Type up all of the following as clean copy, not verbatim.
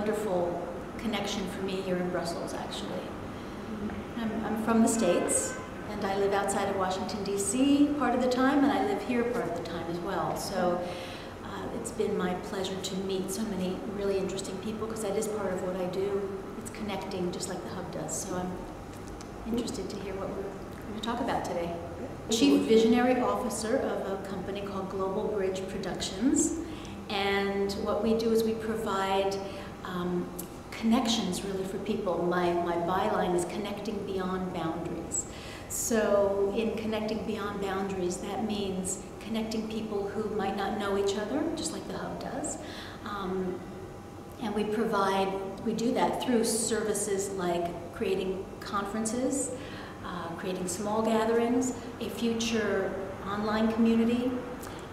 wonderful connection for me here in Brussels, actually. I'm from the States, and I live outside of Washington, D.C. part of the time, and I live here part of the time as well. So it's been my pleasure to meet so many really interesting people, because that is part of what I do. It's connecting, just like the Hub does. So I'm interested to hear what we're going to talk about today. Chief Visionary Officer of a company called Global Bridge Productions. And what we do is we provide connections really for people. My byline is connecting beyond boundaries. So in connecting beyond boundaries, that means connecting people who might not know each other, just like the Hub does. And we do that through services like creating conferences, creating small gatherings, a future online community,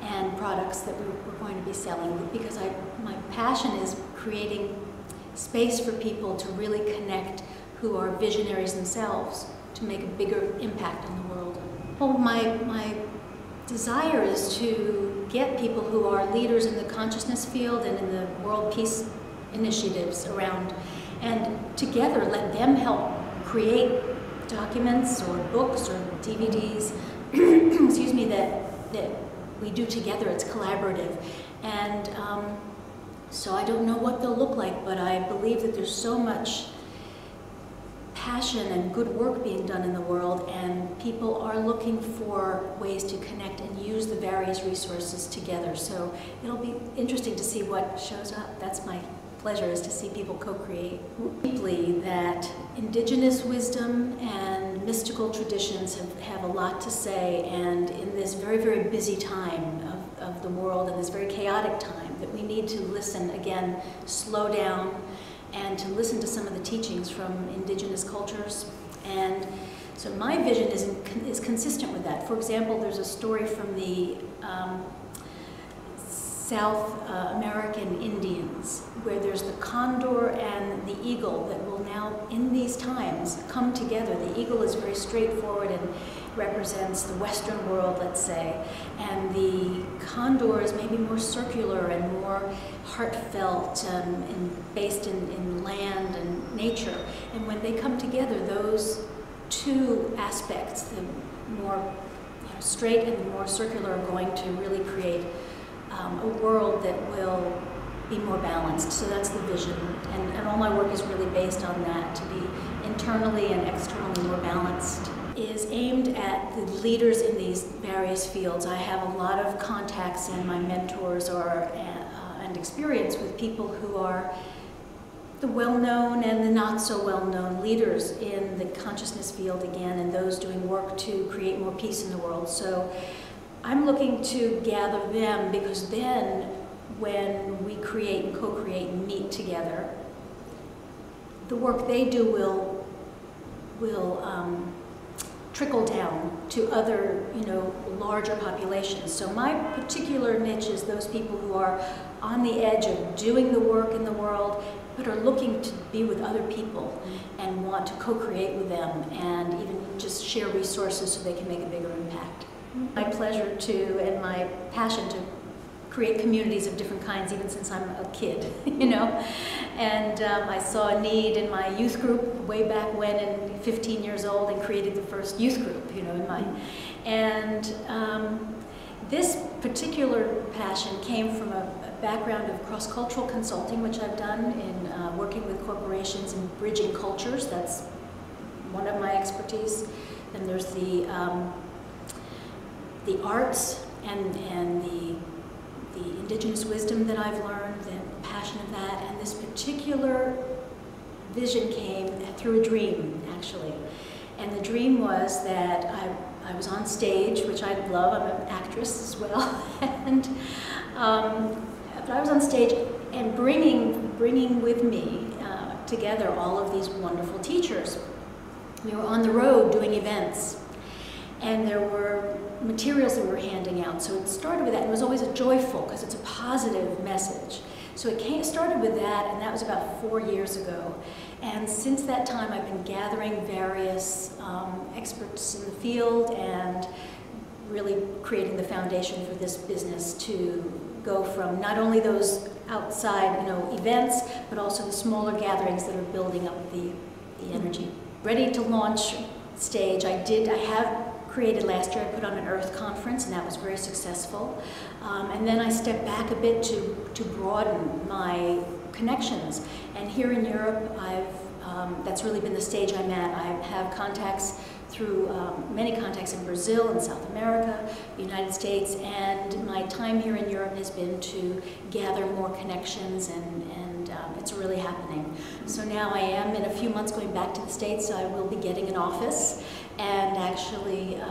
and products that we're going to be selling. Because my passion is creating space for people to really connect who are visionaries themselves to make a bigger impact on the world. Well, my desire is to get people who are leaders in the consciousness field and in the world peace initiatives around, and together let them help create documents or books or DVDs, excuse me, that we do together. It's collaborative. And so I don't know what they'll look like, but I believe that there's so much passion and good work being done in the world, and people are looking for ways to connect and use the various resources together. So it'll be interesting to see what shows up. That's my pleasure, is to see people co-create. Deeply that indigenous wisdom and mystical traditions have a lot to say, and in this very, very busy time of the world, and this very chaotic time, that we need to listen again, slow down, and to listen to some of the teachings from indigenous cultures. And so my vision is consistent with that. For example, there's a story from the South American Indians, where there's the condor and the eagle that will now, in these times, come together. The eagle is very straightforward and represents the Western world, let's say, and the condor is maybe more circular and more heartfelt and based in land and nature. And when they come together, those two aspects, the more straight and the more circular, are going to really create a world that will be more balanced. So that's the vision. And all my work is really based on that, to be internally and externally more balanced. Is aimed at the leaders in these various fields. I have a lot of contacts, and my mentors and experience with people who are the well-known and the not-so-well-known leaders in the consciousness field again, and those doing work to create more peace in the world. So I'm looking to gather them, because then when we create and co-create and meet together, the work they do will trickle down to other, larger populations. So my particular niche is those people who are on the edge of doing the work in the world, but are looking to be with other people and want to co-create with them, and even just share resources so they can make a bigger impact. My pleasure to, and my passion to create communities of different kinds, even since I'm a kid, And I saw a need in my youth group way back when, at 15 years old, and created the first youth group, in mine. And this particular passion came from a background of cross-cultural consulting, which I've done in working with corporations and bridging cultures. That's one of my expertise. Then there's the arts and the indigenous wisdom that I've learned, the passion of that, and this particular vision came through a dream, actually. And the dream was that I was on stage, which I love. I'm an actress as well, and but I was on stage and bringing with me together all of these wonderful teachers. We were on the road doing events, and there were materials that we were handing out. So it started with that, and it was always a joyful, because it's a positive message. So it started with that, and that was about 4 years ago. And since that time, I've been gathering various experts in the field and really creating the foundation for this business to go from not only those outside, events, but also the smaller gatherings that are building up the energy. Ready to launch stage. I have created last year, I put on an Earth conference, and that was very successful. And then I stepped back a bit to broaden my connections. And here in Europe, that's really been the stage I'm at. I have contacts through many contacts in Brazil and South America, the United States, and my time here in Europe has been to gather more connections, and it's really happening. So now I am, in a few months, going back to the States, so I will be getting an office and actually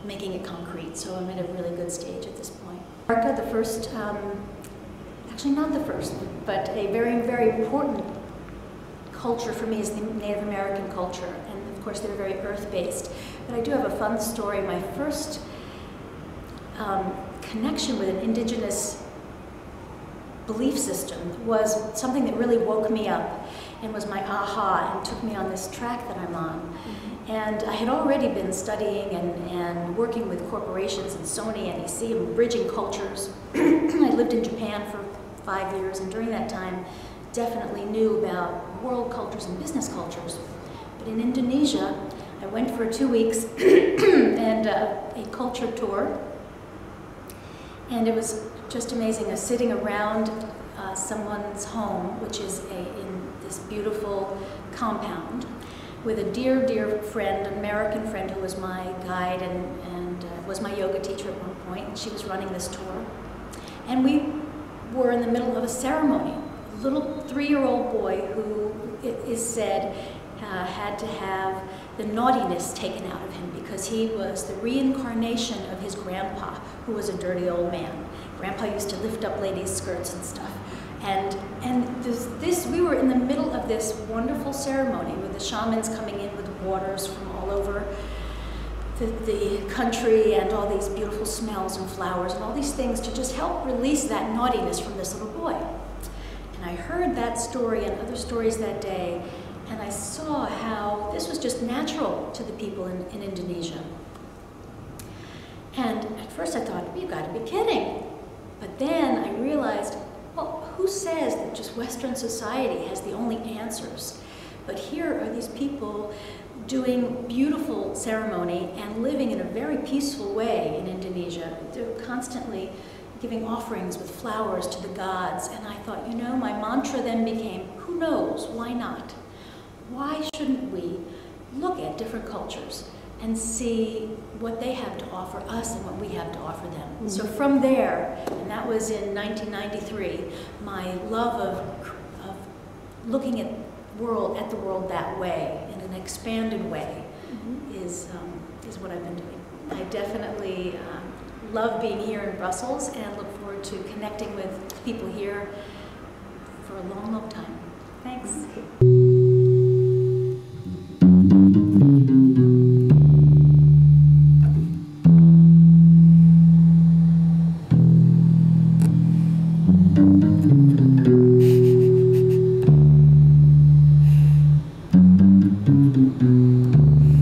making it concrete. So I'm at a really good stage at this point. The first, actually not the first, but a very, very important culture for me is the Native American culture. And of course, they're very earth-based. But I do have a fun story. My first connection with an indigenous belief system was something that really woke me up and was my aha and took me on this track that I'm on. Mm-hmm. And I had already been studying and working with corporations and Sony and NEC and bridging cultures. I lived in Japan for 5 years, and during that time definitely knew about world cultures and business cultures. But in Indonesia, I went for 2 weeks and a culture tour, and it was just amazing. Sitting around someone's home, which is in this beautiful compound, with a dear, dear friend, an American friend who was my guide and was my yoga teacher at one point, and she was running this tour. And we were in the middle of a ceremony. A little 3-year-old boy who, it is said, had to have the naughtiness taken out of him because he was the reincarnation of his grandpa, who was a dirty old man. Grandpa used to lift up ladies' skirts and stuff. And we were in the middle of this wonderful ceremony with the shamans coming in with waters from all over the country and all these beautiful smells and flowers and all these things to just help release that naughtiness from this little boy. And I heard that story and other stories that day, and I saw how this was just natural to the people in Indonesia. And at first I thought, you've got to be kidding. But then I realized, well, who says that just Western society has the only answers? But here are these people doing beautiful ceremony and living in a very peaceful way in Indonesia. They're constantly giving offerings with flowers to the gods. And I thought, my mantra then became, who knows, why not? Why shouldn't we look at different cultures and see what they have to offer us and what we have to offer them? Mm-hmm. So from there, and that was in 1993, my love of looking at the world that way, in an expanded way, mm-hmm. is what I've been doing. I definitely love being here in Brussels and look forward to connecting with people here for a long, long time. Thanks.